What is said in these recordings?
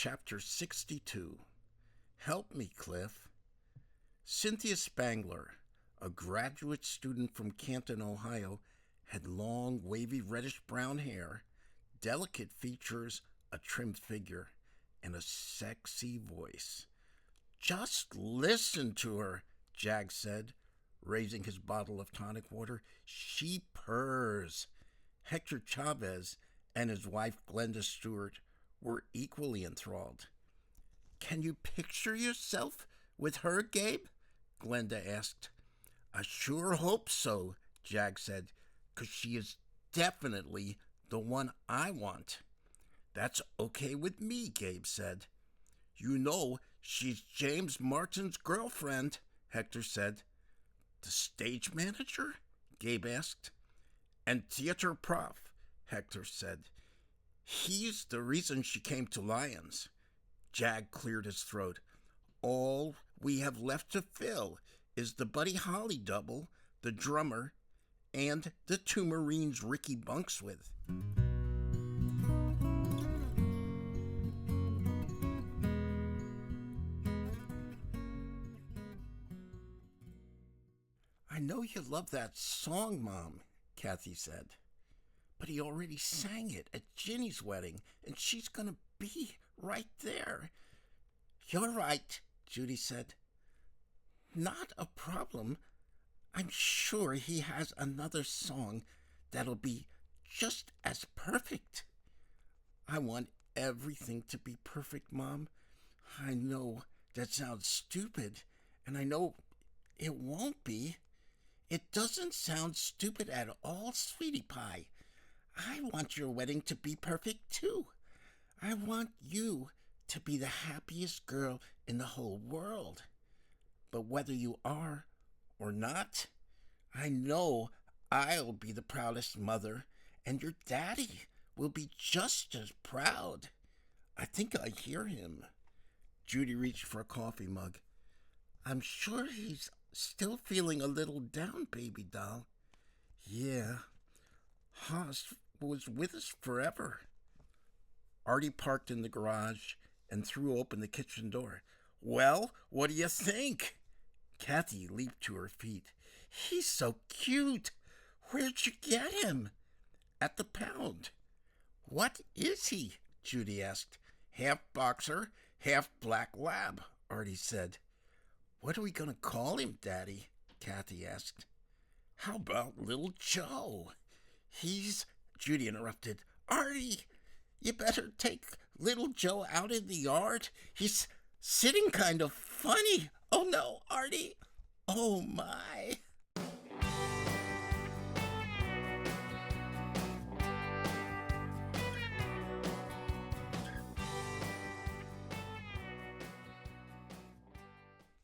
Chapter 62. Help Me, Cliff. Cynthia Spangler, a graduate student from Canton, Ohio, had long, wavy, reddish-brown hair, delicate features, a trim figure, and a sexy voice. "Just listen to her," Jag said, raising his bottle of tonic water. "She purrs." Hector Chavez and his wife, Glenda Stewart, were equally enthralled. "Can you picture yourself with her, Gabe?" Glenda asked. "I sure hope so," Jag said, "'cause she is definitely the one I want." "That's okay with me," Gabe said. "You know she's James Martin's girlfriend," Hector said. "The stage manager?" Gabe asked. "And theater prof," Hector said. "He's the reason she came to Lions." Jag cleared his throat. "All we have left to fill is the Buddy Holly double, the drummer, and the two Marines Ricky bunks with." "I know you love that song, Mom," Kathy said. "But he already sang it at Ginny's wedding, and she's going to be right there." "You're right," Judy said. "Not a problem. I'm sure he has another song that'll be just as perfect." "I want everything to be perfect, Mom. I know that sounds stupid, and I know it won't be." "It doesn't sound stupid at all, sweetie pie. I want your wedding to be perfect, too. I want you to be the happiest girl in the whole world. But whether you are or not, I know I'll be the proudest mother, and your daddy will be just as proud." "I think I hear him." Judy reached for a coffee mug. "I'm sure he's still feeling a little down, baby doll." "Yeah, Haas was with us forever." Artie parked in the garage and threw open the kitchen door. "Well, what do you think?" Kathy leaped to her feet. "He's so cute. Where'd you get him?" "At the pound." "What is he?" Judy asked. "Half boxer, half black lab," Artie said. "What are we going to call him, Daddy?" Kathy asked. "How about Little Joe?" Judy interrupted. "Artie, you better take Little Joe out in the yard. He's sitting kind of funny." "Oh no, Artie. Oh my."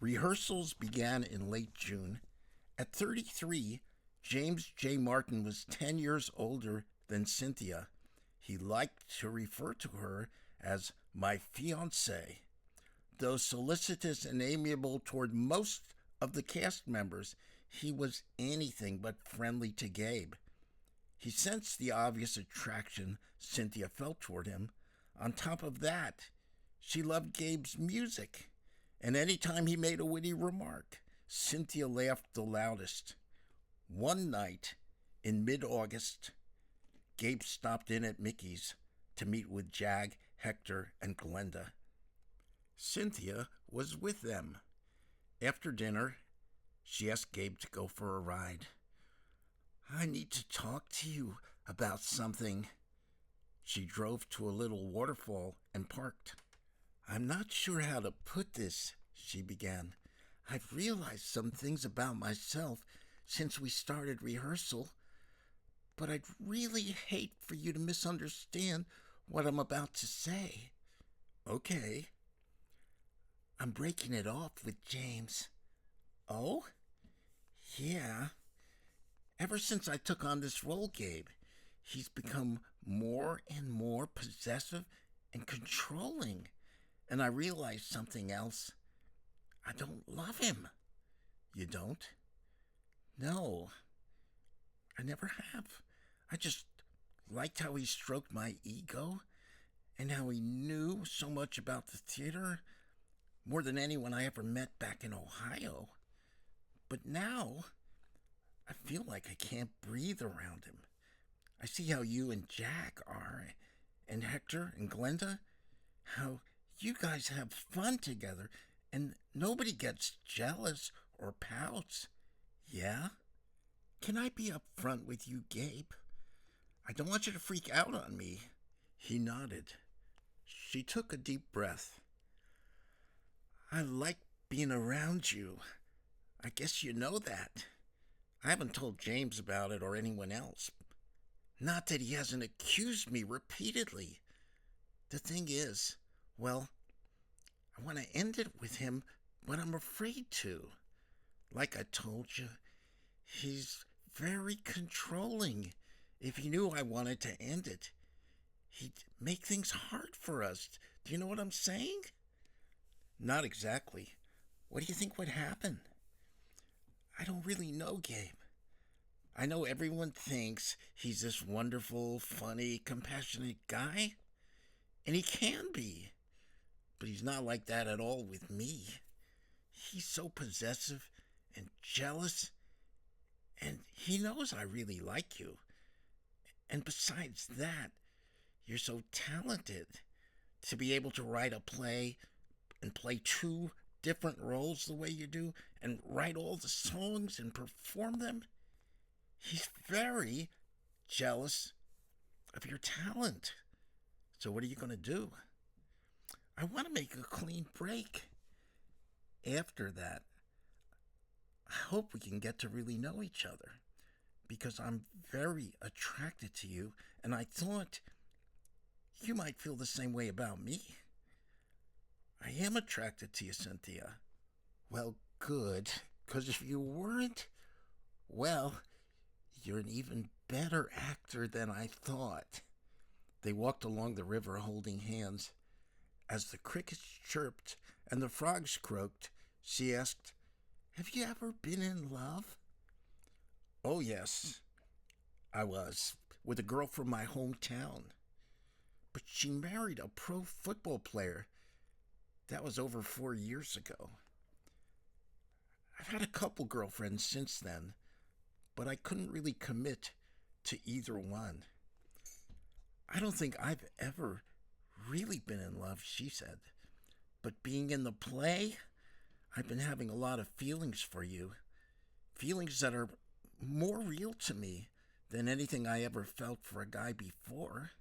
Rehearsals began in late June. At 33, James J. Martin was 10 years older than Cynthia. He liked to refer to her as my fiancée. Though solicitous and amiable toward most of the cast members, he was anything but friendly to Gabe. He sensed the obvious attraction Cynthia felt toward him. On top of that, she loved Gabe's music, and any time he made a witty remark, Cynthia laughed the loudest. One night, in mid-August, Gabe stopped in at Mickey's to meet with Jag, Hector, and Glenda. Cynthia was with them. After dinner, she asked Gabe to go for a ride. "I need to talk to you about something." She drove to a little waterfall and parked. "I'm not sure how to put this," she began. "I've realized some things about myself since we started rehearsal, but I'd really hate for you to misunderstand what I'm about to say." "Okay." "I'm breaking it off with James." "Oh?" "Yeah. Ever since I took on this role, Gabe, he's become more and more possessive and controlling. And I realized something else. I don't love him." "You don't?" "No. I never have. I just liked how he stroked my ego, and how he knew so much about the theater, more than anyone I ever met back in Ohio. But now, I feel like I can't breathe around him. I see how you and Jack are, and Hector and Glenda, how you guys have fun together, and nobody gets jealous or pouts. Yeah? Can I be upfront with you, Gabe? I don't want you to freak out on me. He nodded. She took a deep breath. I like being around you. I guess you know that. I haven't told James about it or anyone else. Not that he hasn't accused me repeatedly. The thing is, well, I want to end it with him, but I'm afraid to. Like I told you, he's very controlling. If he knew I wanted to end it, he'd make things hard for us. Do you know what I'm saying? Not exactly. What do you think would happen? I don't really know, Gabe. I know everyone thinks he's this wonderful, funny, compassionate guy, and he can be. But he's not like that at all with me. He's so possessive and jealous, and he knows I really like you. And besides that, you're so talented to be able to write a play and play two different roles the way you do and write all the songs and perform them. He's very jealous of your talent. So what are you going to do? I want to make a clean break. After that, I hope we can get to really know each other, because I'm very attracted to you, and I thought you might feel the same way about me. I am attracted to you, Cynthia. Well, good, because if you weren't, well, you're an even better actor than I thought. They walked along the river holding hands. As the crickets chirped and the frogs croaked, she asked, "Have you ever been in love?" "Oh, yes, I was, with a girl from my hometown. But she married a pro football player. That was over 4 years ago. I've had a couple girlfriends since then, but I couldn't really commit to either one. I don't think I've ever really been in love," she said. "But being in the play, I've been having a lot of feelings for you. Feelings that are more real to me than anything I ever felt for a guy before."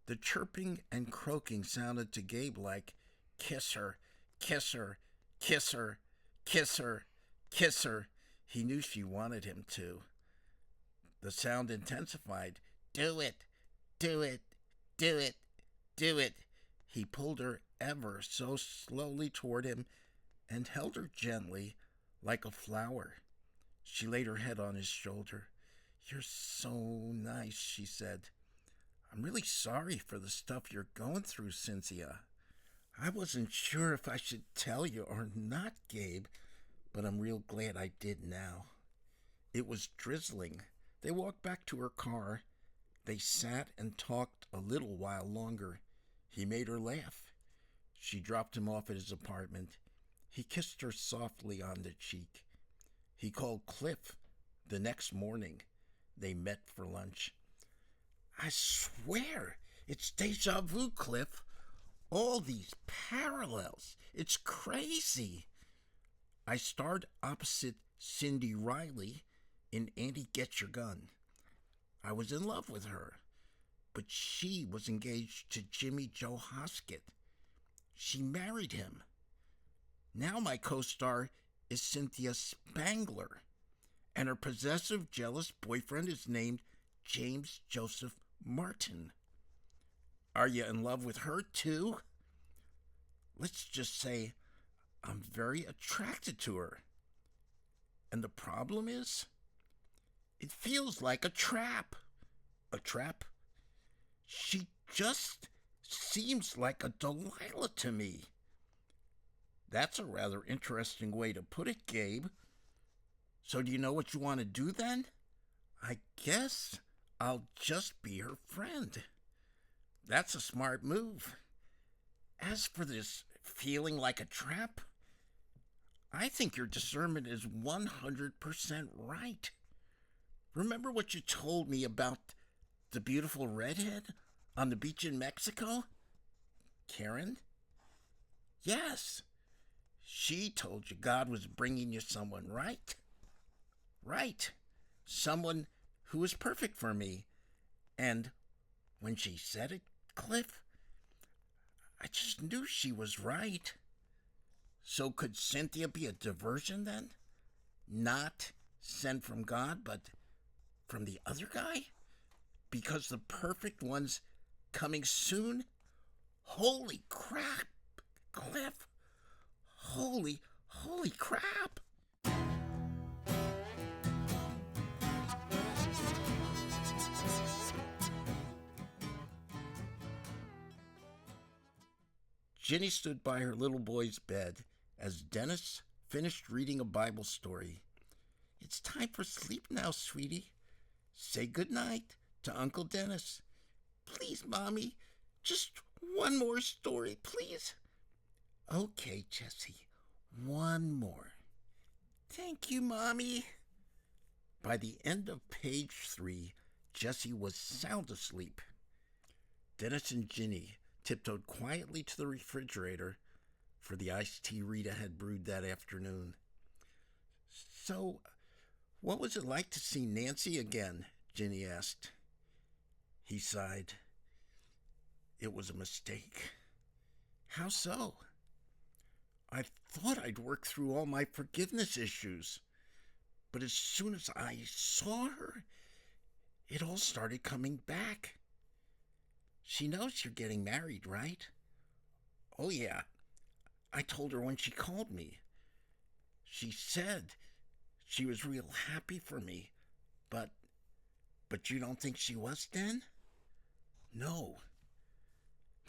The chirping and croaking sounded to Gabe like, "Kiss her, kiss her, kiss her, kiss her, kiss her." He knew she wanted him to. The sound intensified. "Do it, do it, do it, do it." He pulled her ever so slowly toward him and held her gently like a flower. She laid her head on his shoulder. "You're so nice," she said. "I'm really sorry for the stuff you're going through, Cynthia. I wasn't sure if I should tell you or not, Gabe, but I'm real glad I did now." It was drizzling. They walked back to her car. They sat and talked a little while longer. He made her laugh. She dropped him off at his apartment. He kissed her softly on the cheek. He called Cliff the next morning. They met for lunch. "I swear, it's deja vu, Cliff. All these parallels. It's crazy. I starred opposite Cindy Riley in Andy Get Your Gun. I was in love with her, but she was engaged to Jimmy Joe Hoskett. She married him. Now my co-star is Cynthia Spangler, and her possessive, jealous boyfriend is named James Joseph Martin. Are you in love with her too? Let's just say I'm very attracted to her. And the problem is, it feels like a trap." "A trap?" "She just seems like a Delilah to me." "That's a rather interesting way to put it, Gabe. So do you know what you want to do then?" "I guess I'll just be her friend." That's a smart move. As for this feeling like a trap, I think your discernment is 100% right. Remember what you told me about the beautiful redhead on the beach in Mexico? Karen? Yes. She told you God was bringing you someone, right? Right. Someone who was perfect for me. And when she said it, Cliff, I just knew she was right. So could Cynthia be a diversion then? Not sent from God, but from the other guy? Because the perfect one's coming soon? Holy crap, Cliff. Holy crap. Ginny stood by her little boy's bed as Dennis finished reading a Bible story. It's time for sleep now, sweetie. Say good night to Uncle Dennis. Please, Mommy, just one more story, please. Okay, Jessie, one more. Thank you, Mommy. By the end of page 3, Jessie was sound asleep. Dennis and Ginny tiptoed quietly to the refrigerator for the iced tea Rita had brewed that afternoon. So, what was it like to see Nancy again? Ginny asked. He sighed. It was a mistake. How so? I thought I'd worked through all my forgiveness issues. But as soon as I saw her, it all started coming back. She knows you're getting married, right? Oh, yeah. I told her when she called me. She said she was real happy for me, but you don't think she was then? No.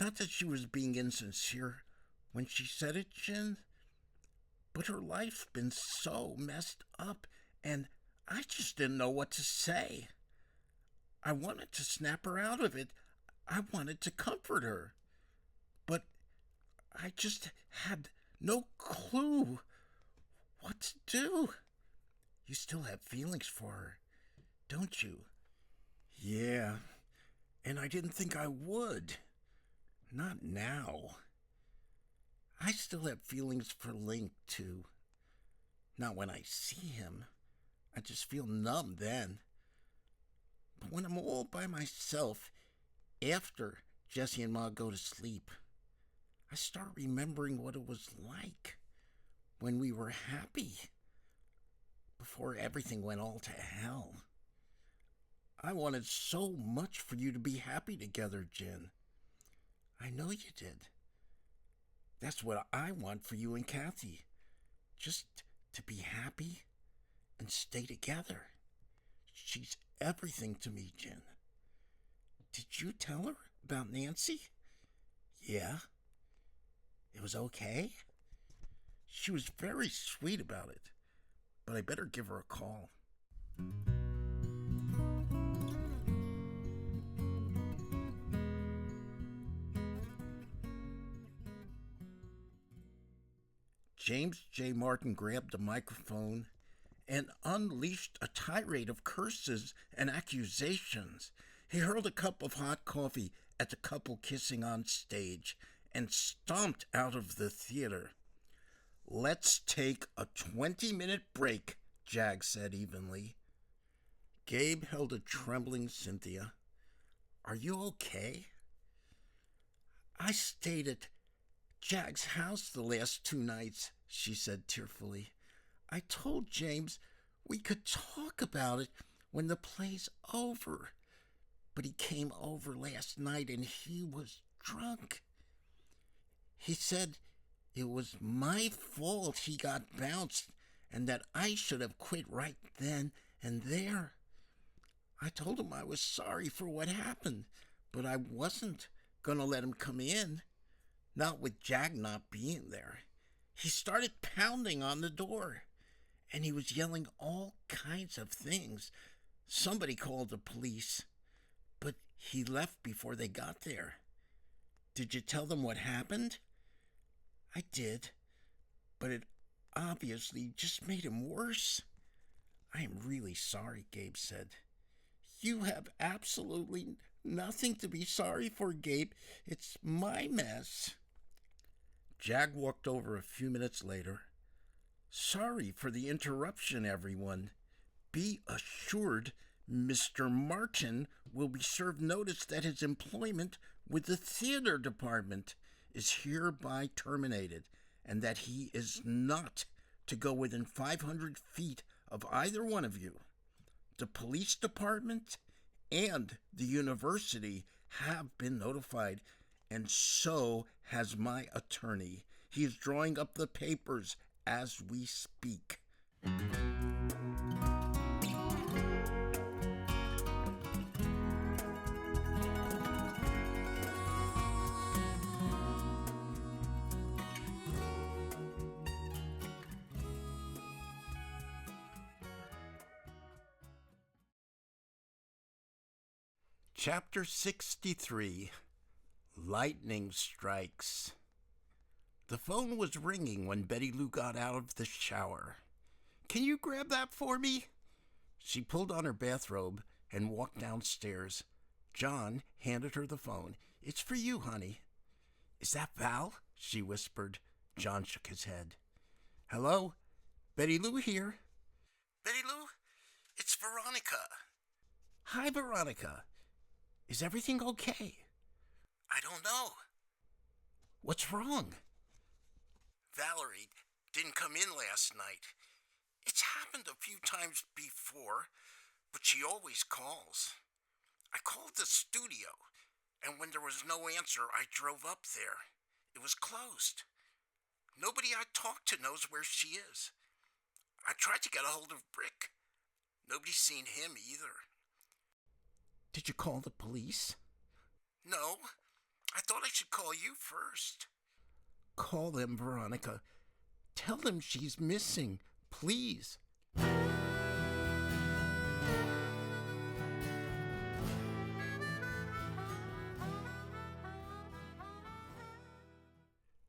Not that she was being insincere when she said it, Jen, but her life's been so messed up, and I just didn't know what to say. I wanted to snap her out of it. I wanted to comfort her. But I just had no clue what to do. You still have feelings for her, don't you? Yeah, and I didn't think I would. Not now. I still have feelings for Link, too. Not when I see him. I just feel numb then. But when I'm all by myself, after Jessie and Ma go to sleep, I start remembering what it was like when we were happy, before everything went all to hell. I wanted so much for you to be happy together, Jen. I know you did. That's what I want for you and Kathy. Just to be happy and stay together. She's everything to me, Jen. Did you tell her about Nancy? Yeah. It was okay? She was very sweet about it, but I better give her a call. James J. Martin grabbed the microphone and unleashed a tirade of curses and accusations. He hurled a cup of hot coffee at the couple kissing on stage and stomped out of the theater. Let's take a 20-minute break, Jag said evenly. Gabe held a trembling Cynthia. Are you okay? I stayed at Jag's house the last 2 nights, she said tearfully. I told James we could talk about it when the play's over. But he came over last night and he was drunk. He said it was my fault he got bounced and that I should have quit right then and there. I told him I was sorry for what happened, but I wasn't going to let him come in. Not with Jag not being there. He started pounding on the door, and he was yelling all kinds of things. Somebody called the police, but he left before they got there. Did you tell them what happened? I did, but it obviously just made him worse. I am really sorry, Gabe said. You have absolutely nothing to be sorry for, Gabe. It's my mess. Jag walked over a few minutes later. Sorry for the interruption, everyone. Be assured Mr. Martin will be served notice that his employment with the theater department is hereby terminated, and that he is not to go within 500 feet of either one of you. The police department and the university have been notified, and so has my attorney. He is drawing up the papers as we speak. Chapter 63, Lightning Strikes. The phone was ringing when Betty Lou got out of the shower. Can you grab that for me? She pulled on her bathrobe and walked downstairs. John handed her the phone. It's for you, honey. Is that Val? She whispered. John shook his head. Hello? Betty Lou here. Betty Lou? It's Veronica. Hi, Veronica. Is everything okay? I don't know. What's wrong? Valerie didn't come in last night. It's happened a few times before, but she always calls. I called the studio, and when there was no answer, I drove up there. It was closed. Nobody I talked to knows where she is. I tried to get a hold of Brick. Nobody's seen him either. Did you call the police? No. I thought I should call you first. Call them, Veronica. Tell them she's missing, please.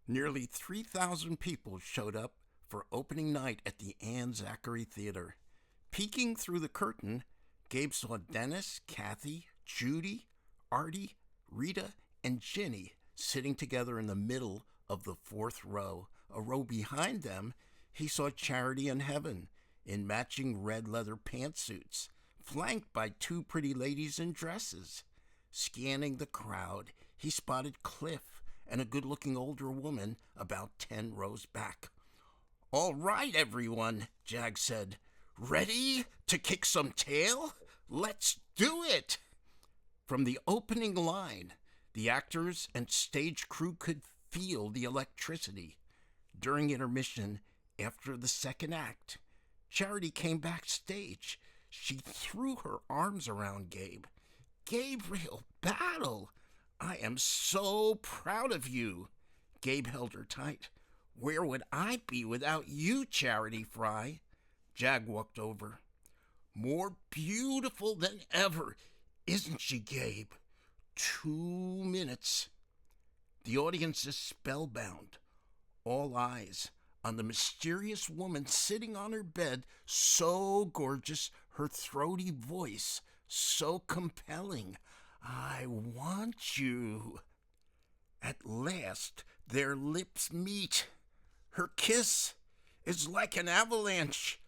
Nearly 3,000 people showed up for opening night at the Anne Zachary Theater. Peeking through the curtain, Gabe saw Dennis, Kathy, Judy, Artie, Rita, and Ginny sitting together in the middle of the fourth row. A row behind them, he saw Charity and Heaven in matching red leather pantsuits, flanked by two pretty ladies in dresses. Scanning the crowd, he spotted Cliff and a good-looking older woman about 10 rows back. All right, everyone, Jag said. Ready to kick some tail? Let's do it! From the opening line, the actors and stage crew could feel the electricity. During intermission, after the second act, Charity came backstage. She threw her arms around Gabe. Gabriel Battle, I am so proud of you. Gabe held her tight. Where would I be without you, Charity Fry? Jag walked over. More beautiful than ever, isn't she, Gabe? 2 minutes. The audience is spellbound. All eyes on the mysterious woman sitting on her bed, so gorgeous, her throaty voice so compelling. I want you. At last, their lips meet. Her kiss is like an avalanche.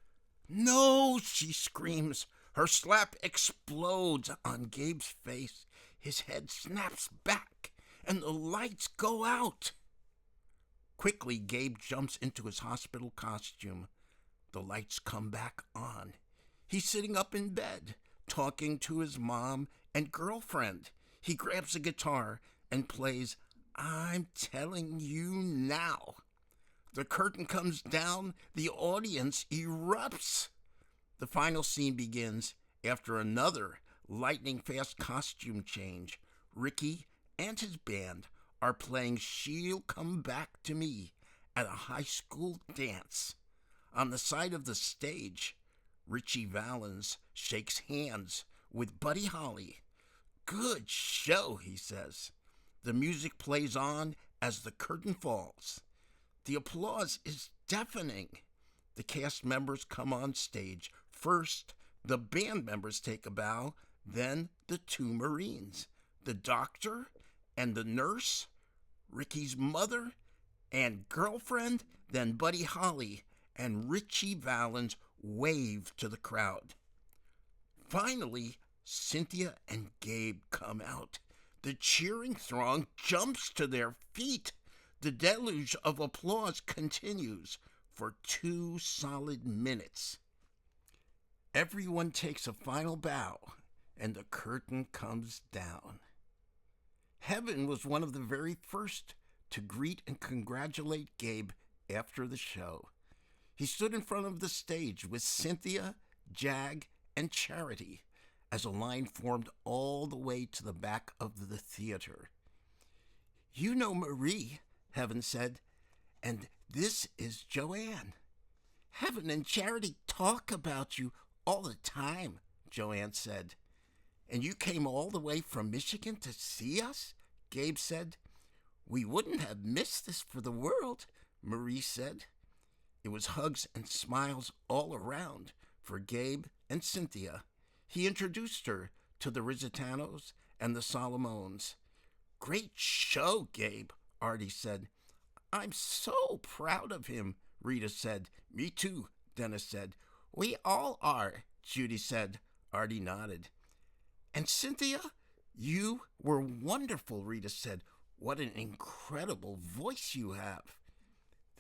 No, she screams. Her slap explodes on Gabe's face. His head snaps back, and the lights go out. Quickly, Gabe jumps into his hospital costume. The lights come back on. He's sitting up in bed, talking to his mom and girlfriend. He grabs a guitar and plays I'm Telling You Now. The curtain comes down. The audience erupts. The final scene begins after another lightning-fast costume change. Ricky and his band are playing She'll Come Back to Me at a high school dance. On the side of the stage, Richie Valens shakes hands with Buddy Holly. Good show, he says. The music plays on as the curtain falls. The applause is deafening. The cast members come on stage. First, the band members take a bow, then the two Marines, the doctor and the nurse, Ricky's mother and girlfriend, then Buddy Holly and Richie Valens wave to the crowd. Finally, Cynthia and Gabe come out. The cheering throng jumps to their feet. The deluge of applause continues for 2 solid minutes. Everyone takes a final bow, and the curtain comes down. Heaven was one of the very first to greet and congratulate Gabe after the show. He stood in front of the stage with Cynthia, Jag, and Charity as a line formed all the way to the back of the theater. "You know Marie," Heaven said, "and this is Joanne." "Heaven and Charity talk about you all the time," Joanne said. "And you came all the way from Michigan to see us?" Gabe said. "We wouldn't have missed this for the world," Marie said. It was hugs and smiles all around for Gabe and Cynthia. He introduced her to the Rizitanos and the Solomons. "Great show, Gabe," Artie said. "I'm so proud of him," Rita said. "Me too," Dennis said. "We all are," Judy said. Artie nodded. "And Cynthia, you were wonderful," Rita said. "What an incredible voice you have."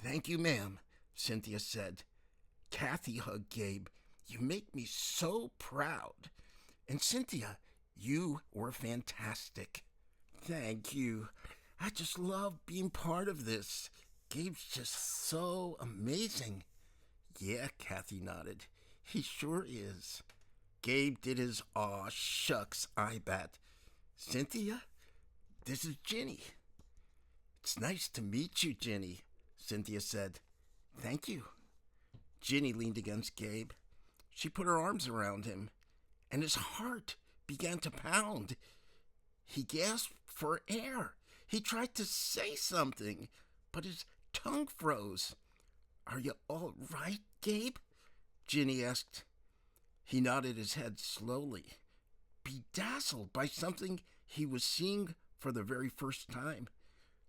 "Thank you, ma'am," Cynthia said. Kathy hugged Gabe. "You make me so proud." And Cynthia, "You were fantastic." "Thank you. I just love being part of this. Gabe's just so amazing." "Yeah," Kathy nodded. "He sure is." Gabe did his aw shucks I bet. "Cynthia, this is Ginny." "It's nice to meet you, Ginny," Cynthia said. "Thank you." Ginny leaned against Gabe. She put her arms around him, and his heart began to pound. He gasped for air. He tried to say something, but his tongue froze. "Are you all right, Gabe?" Ginny asked. He nodded his head slowly, bedazzled by something he was seeing for the very first time.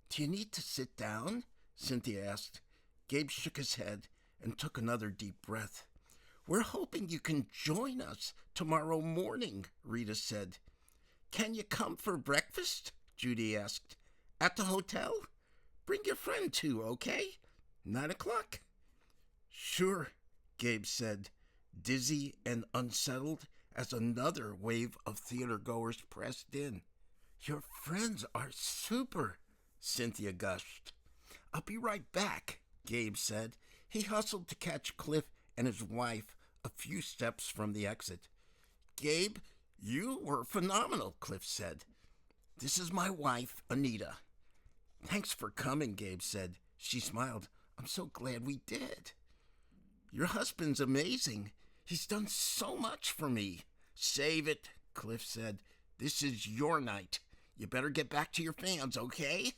"Do you need to sit down?" Cynthia asked. Gabe shook his head and took another deep breath. "We're hoping you can join us tomorrow morning," Rita said. "Can you come for breakfast?" Judy asked. "At the hotel? Bring your friend too, okay? 9 o'clock. "Sure," Gabe said, dizzy and unsettled as another wave of theater-goers pressed in. "Your friends are super," Cynthia gushed. "I'll be right back," Gabe said. He hustled to catch Cliff and his wife a few steps from the exit. "Gabe, you were phenomenal," Cliff said. "This is my wife, Anita." "Thanks for coming," Gabe said. She smiled. "I'm so glad we did." "Your husband's amazing. He's done so much for me." "Save it," Cliff said. "This is your night. You better get back to your fans, okay?"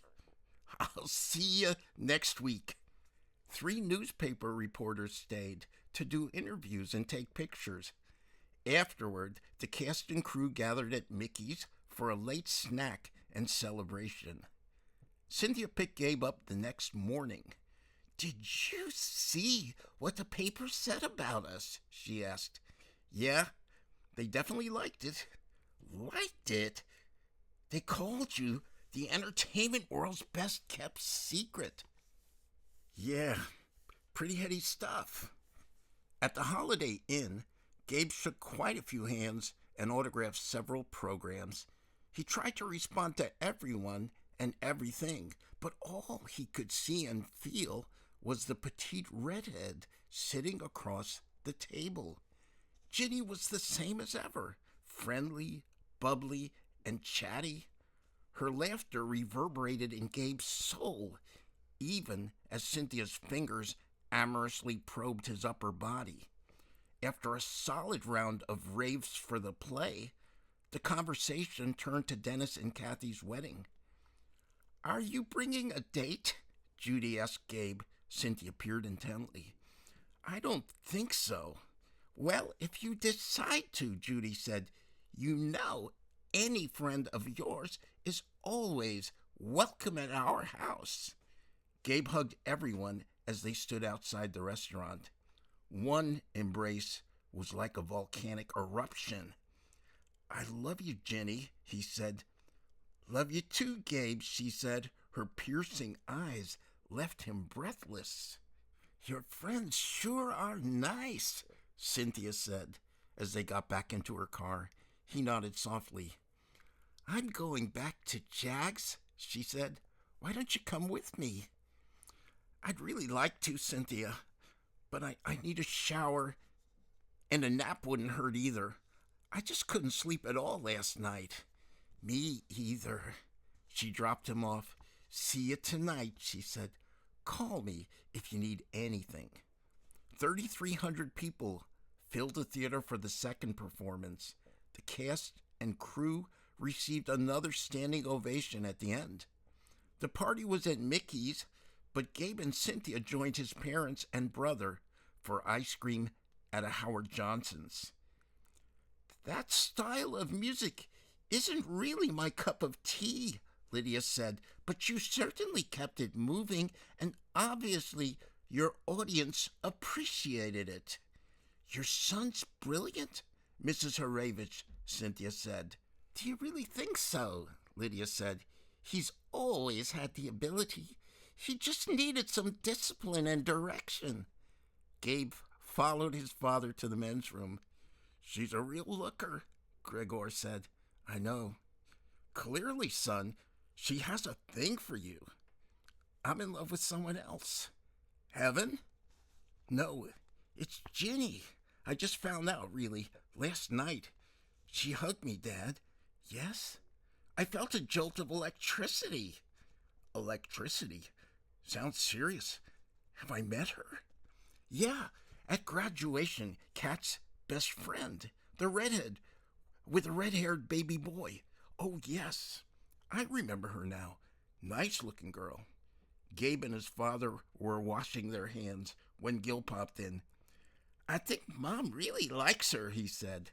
"I'll see you next week." 3 newspaper reporters stayed to do interviews and take pictures. Afterward, the cast and crew gathered at Mickey's for a late snack and celebration. Cynthia picked Gabe up the next morning. "Did you see what the paper said about us?" she asked. "Yeah, they definitely liked it." "Liked it? They called you the entertainment world's best-kept secret." "Yeah, pretty heady stuff." At the Holiday Inn, Gabe shook quite a few hands and autographed several programs. He tried to respond to everyone and everything, but all he could see and feel was the petite redhead sitting across the table. Ginny was the same as ever, friendly, bubbly, and chatty. Her laughter reverberated in Gabe's soul, even as Cynthia's fingers amorously probed his upper body. After a solid round of raves for the play, the conversation turned to Dennis and Kathy's wedding. Are you bringing a date? Judy asked Gabe. Cynthia peered intently. I don't think so. Well, if you decide to, Judy said, you know any friend of yours is always welcome at our house. Gabe hugged everyone as they stood outside the restaurant. One embrace was like a volcanic eruption. I love you, Jenny, he said. Love you too, Gabe, she said. Her piercing eyes left him breathless. Your friends sure are nice, Cynthia said as they got back into her car. He nodded softly. I'm going back to Jack's, she said. Why don't you come with me? I'd really like to, Cynthia, but I need a shower, and a nap wouldn't hurt either. I just couldn't sleep at all last night. Me either. She dropped him off. See you tonight, she said. Call me if you need anything. 3,300 people filled the theater for the second performance. The cast and crew received another standing ovation at the end. The party was at Mickey's, but Gabe and Cynthia joined his parents and brother for ice cream at a Howard Johnson's. That style of music isn't really my cup of tea, Lydia said, but you certainly kept it moving, and obviously your audience appreciated it. Your son's brilliant, Mrs. Harevich, Cynthia said. Do you really think so? Lydia said. He's always had the ability. He just needed some discipline and direction. Gabe followed his father to the men's room. She's a real looker, Gregor said. I know. Clearly, son, she has a thing for you. I'm in love with someone else. Heaven? No, it's Ginny. I just found out, really, last night. She hugged me, Dad. Yes? I felt a jolt of electricity. Electricity? Sounds serious. Have I met her? Yeah, at graduation, Kat's best friend, the redhead, with a red-haired baby boy. Oh, yes. I remember her now. Nice-looking girl. Gabe and his father were washing their hands when Gil popped in. I think Mom really likes her, he said.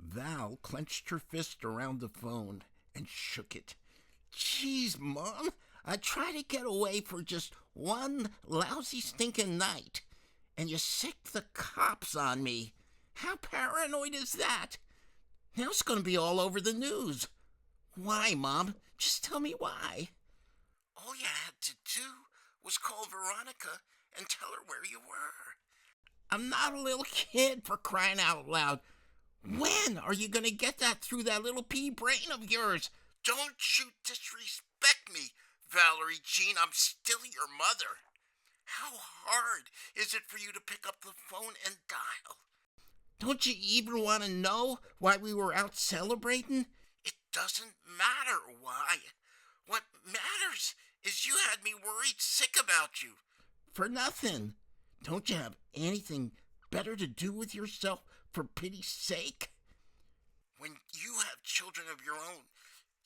Val clenched her fist around the phone and shook it. Jeez, Mom, I try to get away for just one lousy stinking night, and you sick the cops on me. How paranoid is that? Now it's going to be all over the news. Why, Mom? Just tell me why. All you had to do was call Veronica and tell her where you were. I'm not a little kid, for crying out loud. When are you going to get that through that little pea brain of yours? Don't you disrespect me, Valerie Jean. I'm still your mother. How hard is it for you to pick up the phone and dial? Don't you even want to know why we were out celebrating? It doesn't matter why. What matters is you had me worried sick about you. For nothing. Don't you have anything better to do with yourself, for pity's sake? When you have children of your own,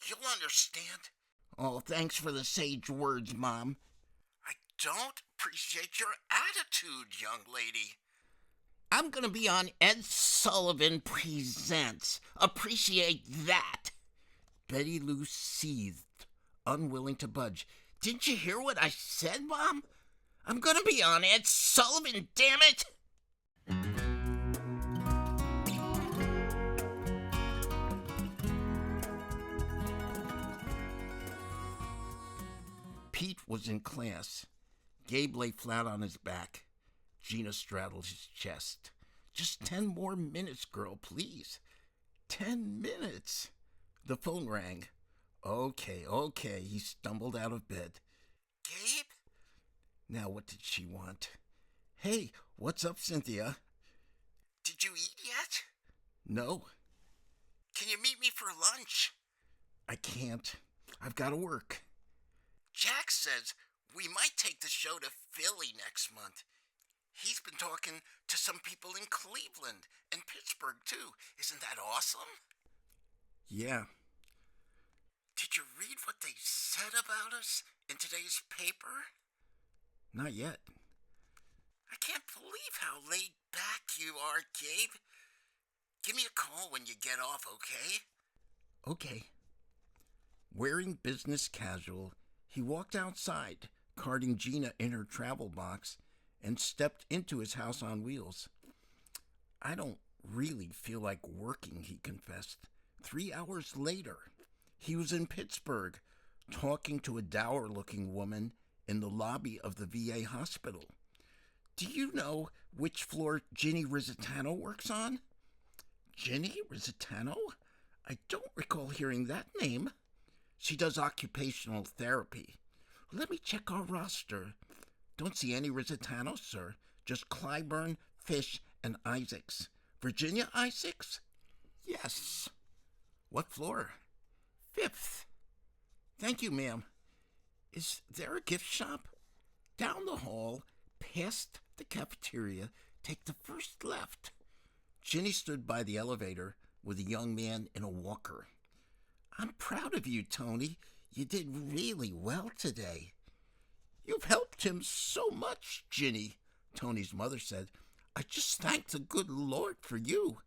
you'll understand. Oh, thanks for the sage words, Mom. I don't appreciate your attitude, young lady. I'm going to be on Ed Sullivan Presents. Appreciate that. Betty Lou seethed, unwilling to budge. Didn't you hear what I said, Mom? I'm going to be on Ed Sullivan, damn it! Pete was in class. Gabe lay flat on his back. Gina straddled his chest. Just 10 more minutes, girl, please. 10 minutes. The phone rang. Okay. He stumbled out of bed. Gabe? Now what did she want? Hey, what's up, Cynthia? Did you eat yet? No. Can you meet me for lunch? I can't. I've got to work. Jack says we might take the show to Philly next month. He's been talking to some people in Cleveland and Pittsburgh, too. Isn't that awesome? Yeah. Did you read what they said about us in today's paper? Not yet. I can't believe how laid back you are, Gabe. Give me a call when you get off, okay? Okay. Wearing business casual, he walked outside, carting Gina in her travel box, and stepped into his house on wheels. I don't really feel like working, he confessed. 3 hours later, he was in Pittsburgh, talking to a dour-looking woman in the lobby of the VA hospital. Do you know which floor Ginny Rizzitano works on? Ginny Rizzitano? I don't recall hearing that name. She does occupational therapy. Let me check our roster. Don't see any Rizzitanos, sir. Just Clyburn, Fish, and Isaacs. Virginia Isaacs? Yes. What floor? 5th. Thank you, ma'am. Is there a gift shop? Down the hall, past the cafeteria, take the first left. Ginny stood by the elevator with a young man in a walker. I'm proud of you, Tony. You did really well today. You've helped him so much, Ginny, Tony's mother said. I just thank the good Lord for you.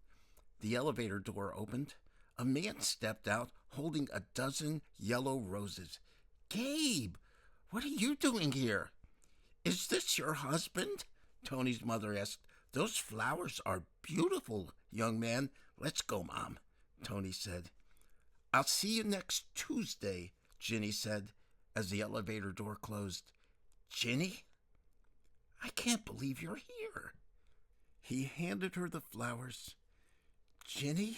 The elevator door opened. A man stepped out holding a dozen yellow roses. Gabe, what are you doing here? Is this your husband? Tony's mother asked. Those flowers are beautiful, young man. Let's go, Mom, Tony said. I'll see you next Tuesday, Ginny said as the elevator door closed. Ginny? I can't believe you're here. He handed her the flowers. Ginny?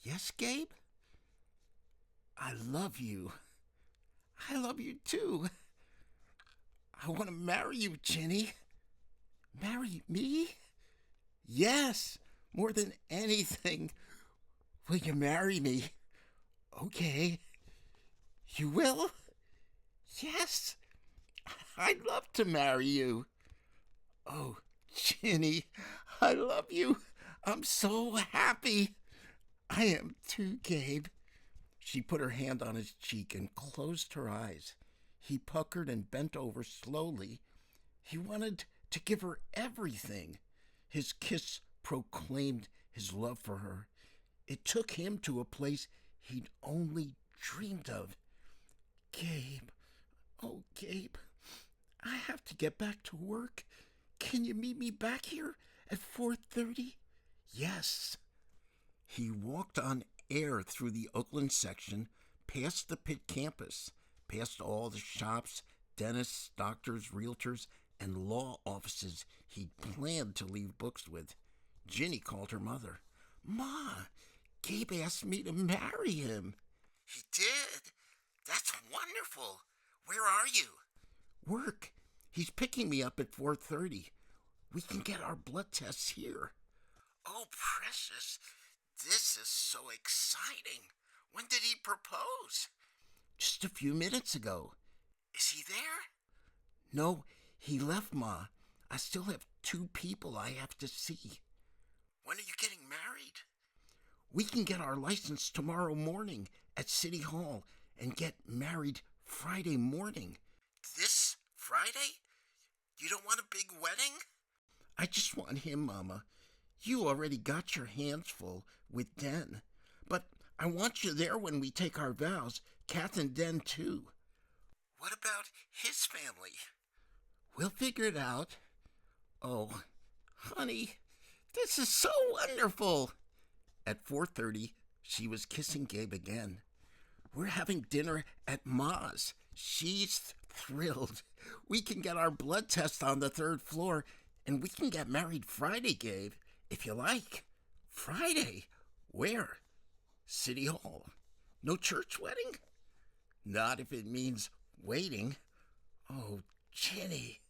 Yes, Gabe? I love you. I love you too. I want to marry you, Ginny. Marry me? Yes, more than anything. Will you marry me? Okay. You will? Yes. I'd love to marry you. Oh, Ginny, I love you. I'm so happy. I am too, Gabe. She put her hand on his cheek and closed her eyes. He puckered and bent over slowly. He wanted to give her everything. His kiss proclaimed his love for her. It took him to a place he'd only dreamed of. Gabe, oh, Gabe, I have to get back to work. Can you meet me back here at 4:30? Yes. He walked on air through the Oakland section, past the Pitt campus, past all the shops, dentists, doctors, realtors, and law offices he'd planned to leave books with. Ginny called her mother. Ma, Gabe asked me to marry him. He did? That's wonderful. Where are you? Work. He's picking me up at 4:30. We can get our blood tests here. Oh, precious. This is so exciting. When did he propose? Just a few minutes ago. Is he there? No, he left, Ma. I still have 2 people I have to see. When are you getting married? We can get our license tomorrow morning at City Hall and get married Friday morning. This Friday? You don't want a big wedding? I just want him, Mama. You already got your hands full with Den. But I want you there when we take our vows, Kath and Den too. What about his family? We'll figure it out. Oh, honey, this is so wonderful. At 4:30, she was kissing Gabe again. We're having dinner at Ma's. She's thrilled. We can get our blood test on the 3rd floor, and we can get married Friday, Gabe, if you like. Friday? Where? City Hall. No church wedding? Not if it means waiting. Oh, Ginny.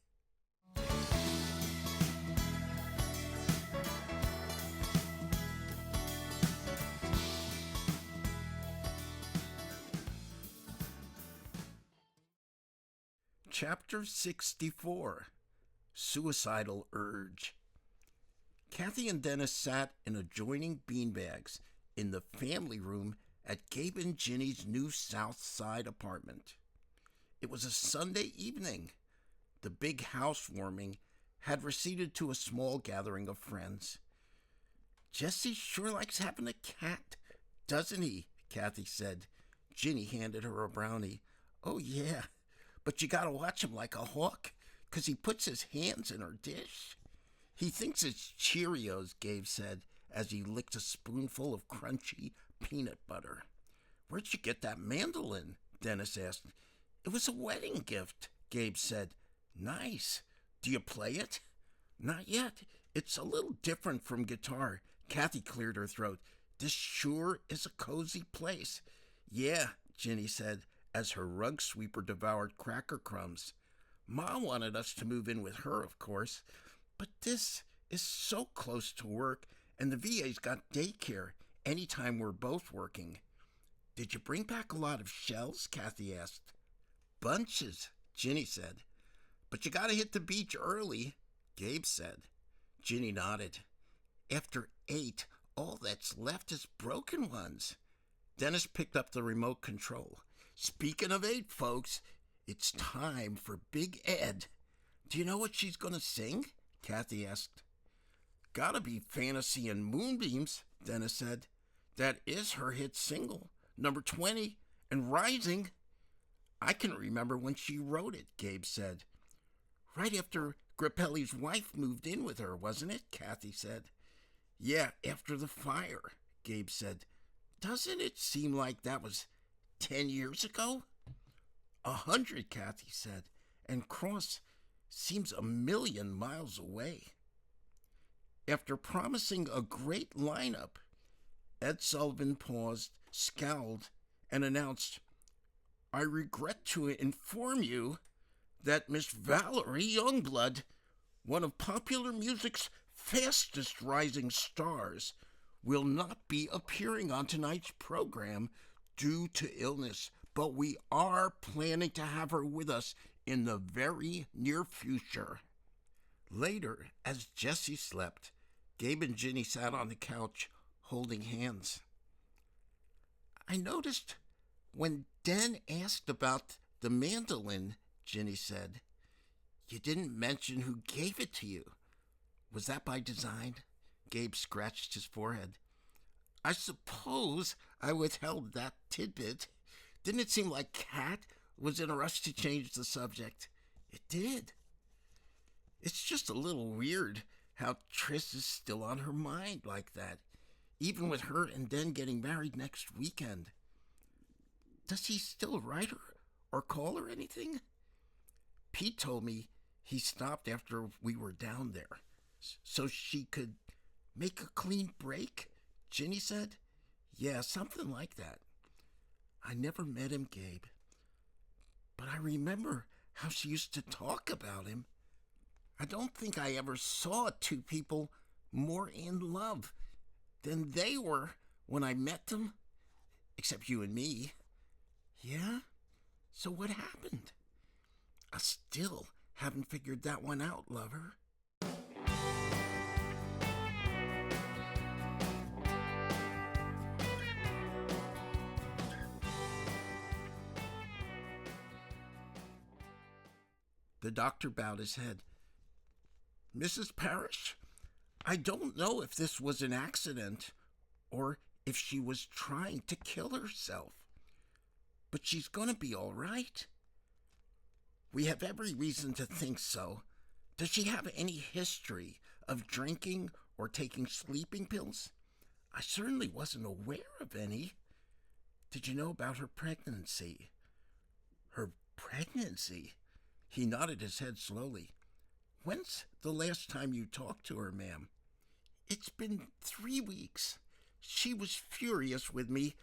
Chapter 64. Suicidal Urge. Kathy and Dennis sat in adjoining beanbags in the family room at Gabe and Ginny's new South Side apartment. It was a Sunday evening. The big housewarming had receded to a small gathering of friends. "Jesse sure likes having a cat, doesn't he?" Kathy said. Ginny handed her a brownie. "Oh, yeah, but you gotta watch him like a hawk, 'cause he puts his hands in her dish." "He thinks it's Cheerios," Gabe said, as he licked a spoonful of crunchy peanut butter. "Where'd you get that mandolin?" Dennis asked. "It was a wedding gift," Gabe said. "Nice. Do you play it?" "Not yet. It's a little different from guitar." Kathy cleared her throat. "This sure is a cozy place." "Yeah," Ginny said, as her rug sweeper devoured cracker crumbs. "Ma wanted us to move in with her, of course. But this is so close to work, and the VA's got daycare anytime we're both working." "Did you bring back a lot of shells?" Kathy asked. "Bunches," Ginny said. "But you gotta hit the beach early," Gabe said. Ginny nodded. "After 8, all that's left is broken ones." Dennis picked up the remote control. "Speaking of 8, folks, it's time for Big Ed." "Do you know what she's gonna sing?" Kathy asked. "Gotta be Fantasy and Moonbeams," Dennis said. "That is her hit single, number 20, and rising." "I can remember when she wrote it," Gabe said. "Right after Grappelli's wife moved in with her, wasn't it?" Kathy said. "Yeah, after the fire," Gabe said. "Doesn't it seem like that was 10 years ago?" 100, Kathy said, "and Cross seems a million miles away." After promising a great lineup, Ed Sullivan paused, scowled, and announced, "I regret to inform you that Miss Valerie Youngblood, one of popular music's fastest rising stars, will not be appearing on tonight's program due to illness, but we are planning to have her with us in the very near future." Later, as Jessie slept, Gabe and Ginny sat on the couch holding hands. "I noticed when Den asked about the mandolin," Ginny said, "you didn't mention who gave it to you. Was that by design?" Gabe scratched his forehead. "I suppose I withheld that tidbit. Didn't it seem like Kat was in a rush to change the subject?" "It did. It's just a little weird how Triss is still on her mind like that, even with her and Den getting married next weekend. Does he still write her or call her anything?" "Pete told me he stopped after we were down there, so she could make a clean break," Ginny said. "Yeah, something like that. I never met him, Gabe, but I remember how she used to talk about him. I don't think I ever saw 2 people more in love than they were when I met them, except you and me." "Yeah? So what happened?" "I still haven't figured that one out, lover." The doctor bowed his head. "Mrs. Parrish, I don't know if this was an accident or if she was trying to kill herself, but she's going to be all right. We have every reason to think so. Does she have any history of drinking or taking sleeping pills? I certainly wasn't aware of any. Did you know about her pregnancy?" "Her pregnancy?" He nodded his head slowly. "When's the last time you talked to her, ma'am?" "It's been 3 weeks. She was furious with me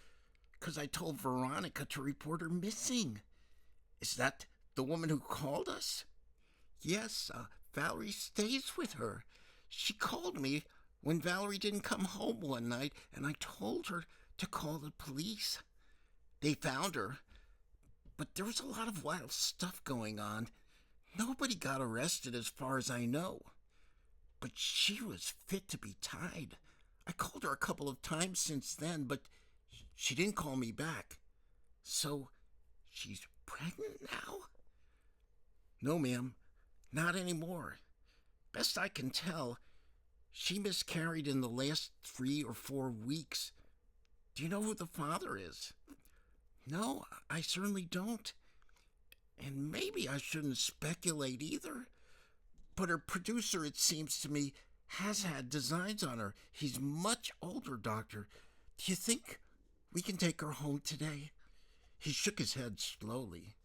because I told Veronica to report her missing." "Is that the woman who called us?" "Yes, Valerie stays with her. She called me when Valerie didn't come home one night, and I told her to call the police. They found her, but there was a lot of wild stuff going on. Nobody got arrested as far as I know. But she was fit to be tied. I called her a couple of times since then, but she didn't call me back. So, she's pregnant now? No, ma'am, not anymore. Best I can tell, she miscarried in the last 3 or 4 weeks. Do you know who the father is? No, I certainly don't. And maybe I shouldn't speculate either. But her producer, it seems to me, has had designs on her. He's much older, Doctor. Do you think we can take her home today? He shook his head slowly.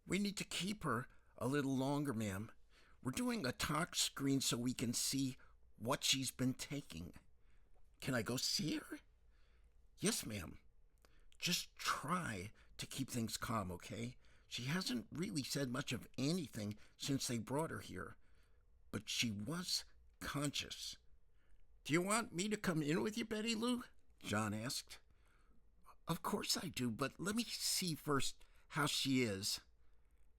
We need to keep her a little longer, ma'am. We're doing a tox screen so we can see what she's been taking. Can I go see her? Yes, ma'am. Just try to keep things calm, okay? She hasn't really said much of anything since they brought her here, but she was conscious. Do you want me to come in with you, Betty Lou? John asked. Of course I do, but let me see first how she is.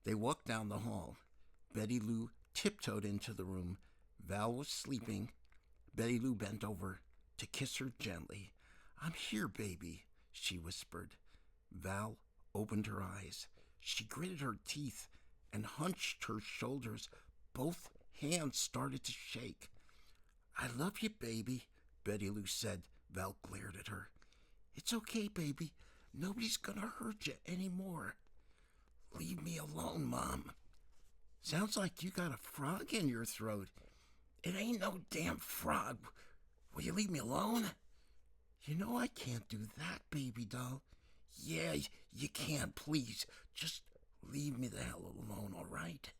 They walked down the hall. Betty Lou tiptoed into the room. Val was sleeping. Betty Lou bent over to kiss her gently. I'm here, baby, she whispered. Val opened her eyes. She gritted her teeth and hunched her shoulders. Both hands started to shake. I love you, baby, Betty Lou said. Val glared at her. It's okay, baby. Nobody's gonna hurt you anymore. Leave me alone, Mom. Sounds like you got a frog in your throat. It ain't no damn frog. Will you leave me alone? You know I can't do that, baby doll. Yeah, you can, please. Just leave me the hell alone, all right?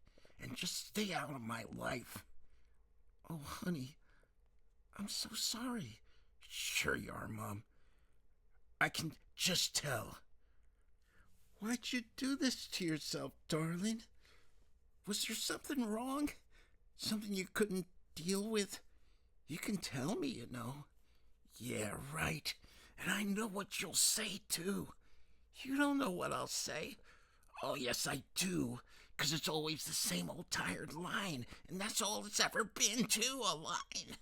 And just stay out of my life. Oh, honey, I'm so sorry. Sure you are, Mom. I can just tell. Why'd you do this to yourself, darling? Was there something wrong? Something you couldn't deal with? You can tell me, you know. Yeah, right. And I know what you'll say, too. You don't know what I'll say. Oh, yes, I do. 'Cause it's always the same old tired line. And that's all it's ever been, too, a line.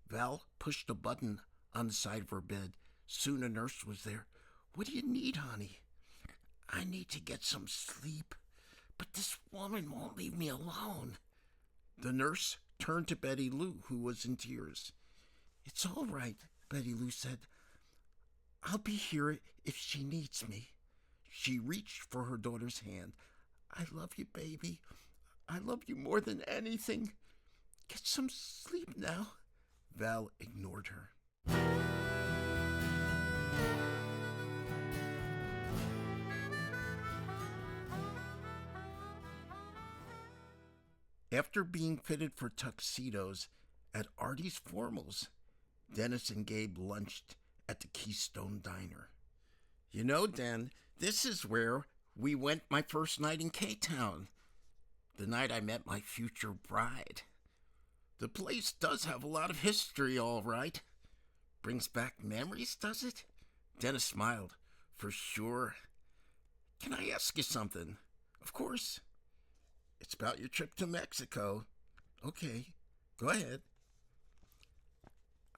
Val pushed a button on the side of her bed. Soon a nurse was there. What do you need, honey? I need to get some sleep. But this woman won't leave me alone. The nurse turned to Betty Lou, who was in tears. It's all right, Betty Lou said. I'll be here if she needs me. She reached for her daughter's hand. I love you, baby. I love you more than anything. Get some sleep now. Val ignored her. After being fitted for tuxedos at Artie's formals, Dennis and Gabe lunched at the Keystone Diner. You know, Den, this is where we went my first night in K-Town. The night I met my future bride. The place does have a lot of history, all right. Brings back memories, does it? Dennis smiled. For sure. Can I ask you something? Of course. It's about your trip to Mexico. Okay, go ahead.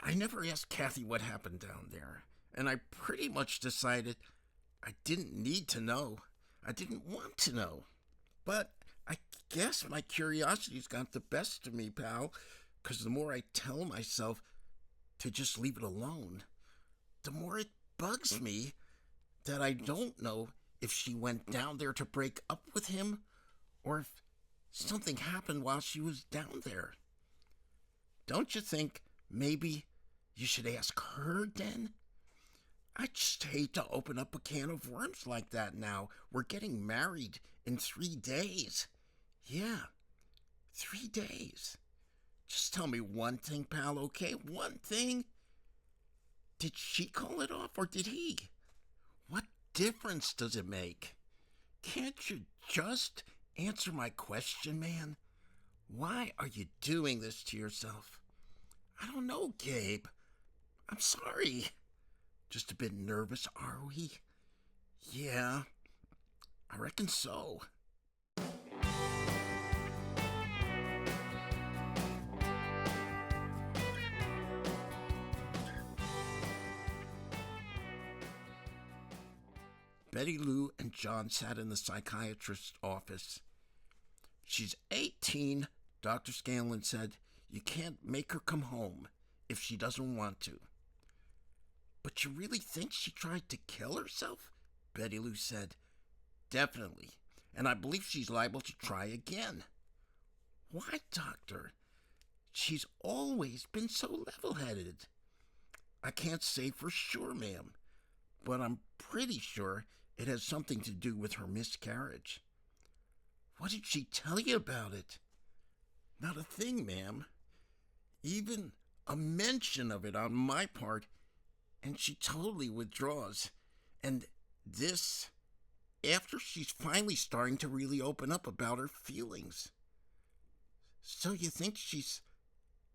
I never asked Kathy what happened down there, and I pretty much decided I didn't need to know. I didn't want to know. But I guess my curiosity's got the best of me, pal, because the more I tell myself to just leave it alone, the more it bugs me that I don't know if she went down there to break up with him or if something happened while she was down there. Don't you think maybe you should ask her, Den? I just hate to open up a can of worms like that now. We're getting married in 3 days. Yeah, 3 days. Just tell me one thing, pal, okay? One thing. Did she call it off or did he? What difference does it make? Can't you just answer my question, man? Why are you doing this to yourself? I don't know, Gabe. I'm sorry. Just a bit nervous, are we? Yeah, I reckon so. Betty Lou and John sat in the psychiatrist's office. "She's 18, Dr. Scanlon said. You can't make her come home if she doesn't want to." "But you really think she tried to kill herself?" Betty Lou said. "Definitely, and I believe she's liable to try again." "Why, Doctor? She's always been so level-headed." "I can't say for sure, ma'am, but I'm pretty sure it has something to do with her miscarriage." "What did she tell you about it?" "Not a thing, ma'am. Even a mention of it on my part, and she totally withdraws. And this after she's finally starting to really open up about her feelings." "So you think she's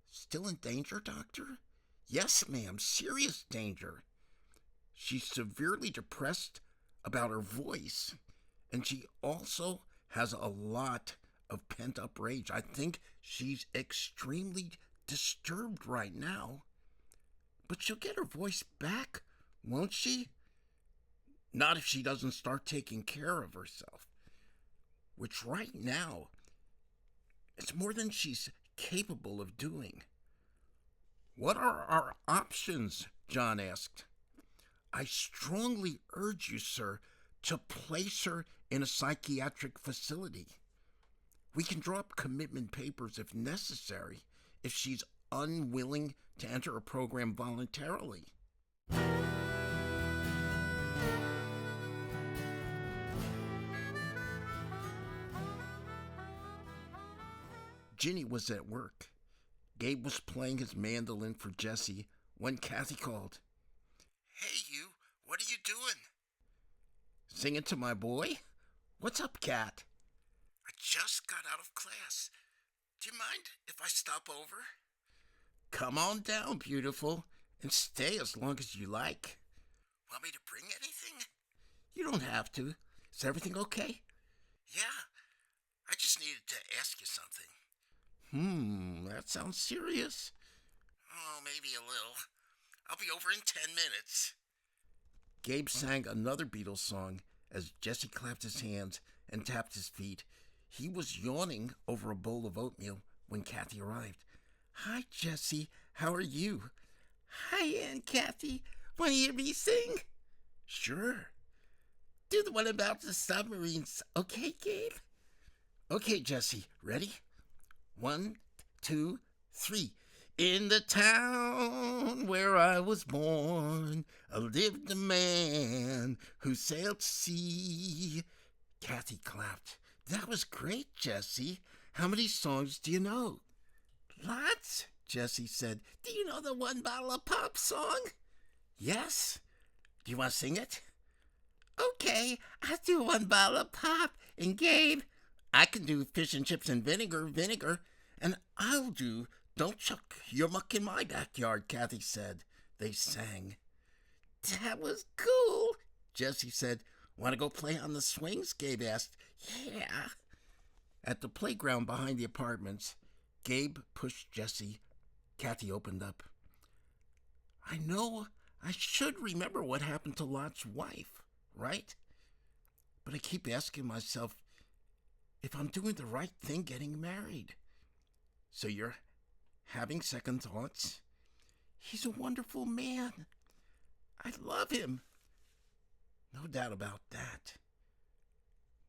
still in danger, Doctor?" "Yes, ma'am, serious danger. She's severely depressed about her voice, and she also has a lot of pent-up rage. I think she's extremely disturbed right now. But she'll get her voice back, won't she?" "Not if she doesn't start taking care of herself, which right now, it's more than she's capable of doing." "What are our options?" John asked. "I strongly urge you, sir, to place her in a psychiatric facility. We can draw up commitment papers if necessary, if she's unwilling to enter a program voluntarily." Ginny was at work. Gabe was playing his mandolin for Jessie when Kathy called. "Hey, you, what are you doing?" "Singing to my boy? What's up, Kat?" "I just got out of class. Do you mind if I stop over?" "Come on down, beautiful, and stay as long as you like." "Want me to bring anything?" "You don't have to. Is everything okay?" "Yeah, I just needed to ask you something." That sounds serious." "Oh, maybe a little. I'll be over in 10 minutes. Gabe sang another Beatles song as Jesse clapped his hands and tapped his feet. He was yawning over a bowl of oatmeal when Kathy arrived. "Hi, Jesse. How are you?" "Hi, Aunt Kathy. Want to hear me sing?" "Sure." "Do the one about the submarines, okay, Gabe?" "Okay, Jesse. Ready? 1, 2, 3. In the town where I was born, lived a man who sailed to sea." Kathy clapped. "That was great, Jesse. How many songs do you know?" "Lots," Jesse said. "Do you know the One Bottle of Pop song?" "Yes. Do you want to sing it?" "Okay, I'll do One Bottle of Pop. And Gabe, I can do Fish and Chips and Vinegar. And I'll do Don't Chuck Your Muck in My Backyard," Kathy said. They sang. "That was cool," Jesse said. "Want to go play on the swings?" Gabe asked. "Yeah." At the playground behind the apartments, Gabe pushed Jesse. Kathy opened up. "I know I should remember what happened to Lot's wife, right? But I keep asking myself if I'm doing the right thing getting married." "So you're having second thoughts?" "He's a wonderful man. I love him." "No doubt about that."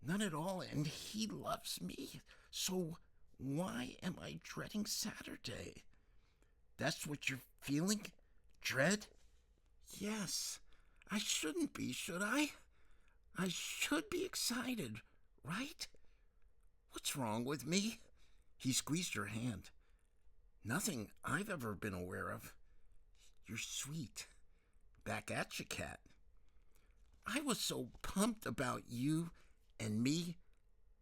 "None at all, and he loves me. So why am I dreading Saturday?" "That's what you're feeling? Dread?" "Yes. I shouldn't be, should I? I should be excited, right? What's wrong with me?" He squeezed her hand. "Nothing I've ever been aware of." "You're sweet. Back at you, Kat." "I was so pumped about you and me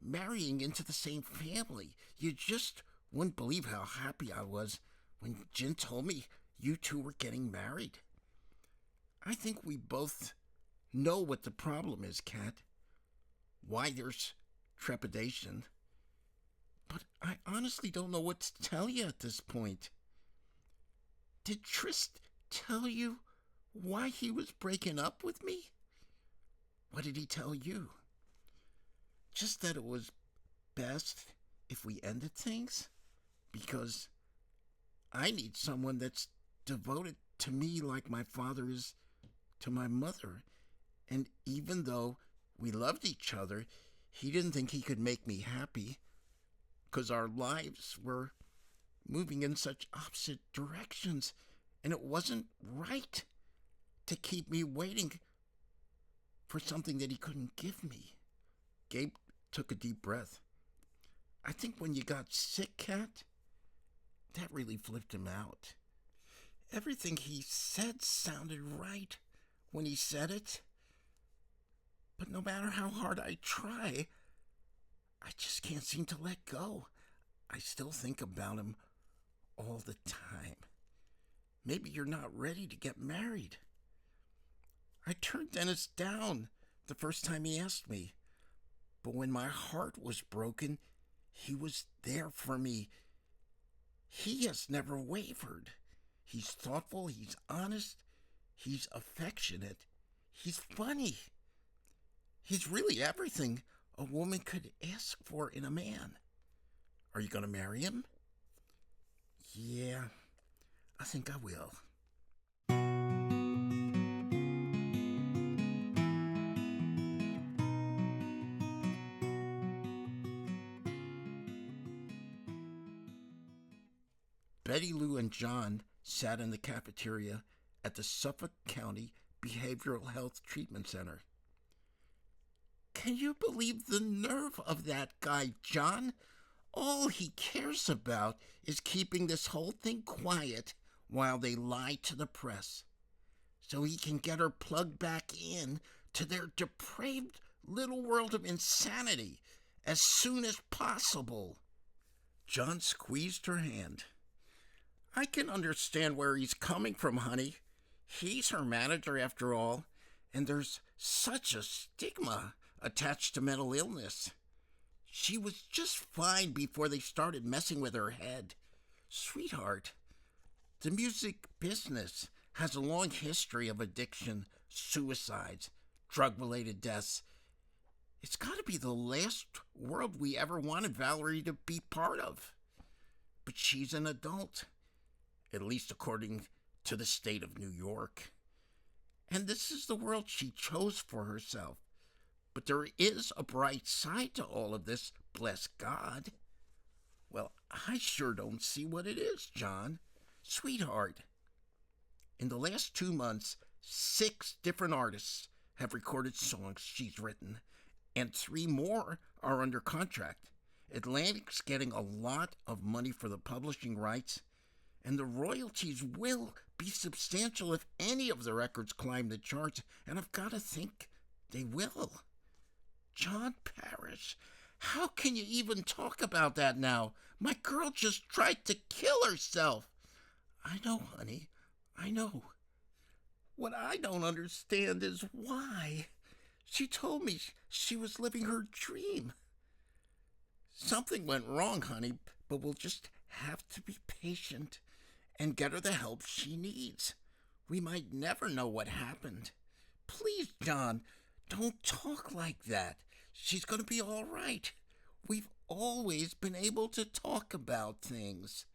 marrying into the same family. You just wouldn't believe how happy I was when Jen told me you two were getting married. I think we both know what the problem is, Kat. Why there's trepidation. But I honestly don't know what to tell you at this point." "Did Trist tell you why he was breaking up with me?" What did he tell you? Just that it was best if we ended things? Because I need someone that's devoted to me like my father is to my mother. And even though we loved each other, he didn't think he could make me happy because our lives were moving in such opposite directions, and it wasn't right to keep me waiting for something that he couldn't give me. Gabe took a deep breath. I think when you got sick, Kat, that really flipped him out. Everything he said sounded right when he said it. But no matter how hard I try, I just can't seem to let go. I still think about him all the time. Maybe you're not ready to get married. I turned Dennis down the first time he asked me. But when my heart was broken, he was there for me. He has never wavered. He's thoughtful, he's honest, he's affectionate, he's funny. He's really everything a woman could ask for in a man. Are you going to marry him? Yeah, I think I will. Betty Lou and John sat in the cafeteria at the Suffolk County Behavioral Health Treatment Center. Can you believe the nerve of that guy, John? All he cares about is keeping this whole thing quiet while they lie to the press, so he can get her plugged back in to their depraved little world of insanity as soon as possible. John squeezed her hand. I can understand where he's coming from, honey. He's her manager after all, and there's such a stigma attached to mental illness. She was just fine before they started messing with her head. Sweetheart, the music business has a long history of addiction, suicides, drug-related deaths. It's got to be the last world we ever wanted Valerie to be part of. But she's an adult, at least according to the state of New York. And this is the world she chose for herself. But there is a bright side to all of this, bless God. Well, I sure don't see what it is, John. Sweetheart, in the last 2 months, 6 different artists have recorded songs she's written, and 3 more are under contract. Atlantic's getting a lot of money for the publishing rights, and the royalties will be substantial if any of the records climb the charts, and I've got to think they will. John Parrish, how can you even talk about that now? My girl just tried to kill herself. I know, honey, I know. What I don't understand is why. She told me she was living her dream. Something went wrong, honey, but we'll just have to be patient and get her the help she needs. We might never know what happened. Please, John, don't talk like that. She's going to be all right. We've always been able to talk about things.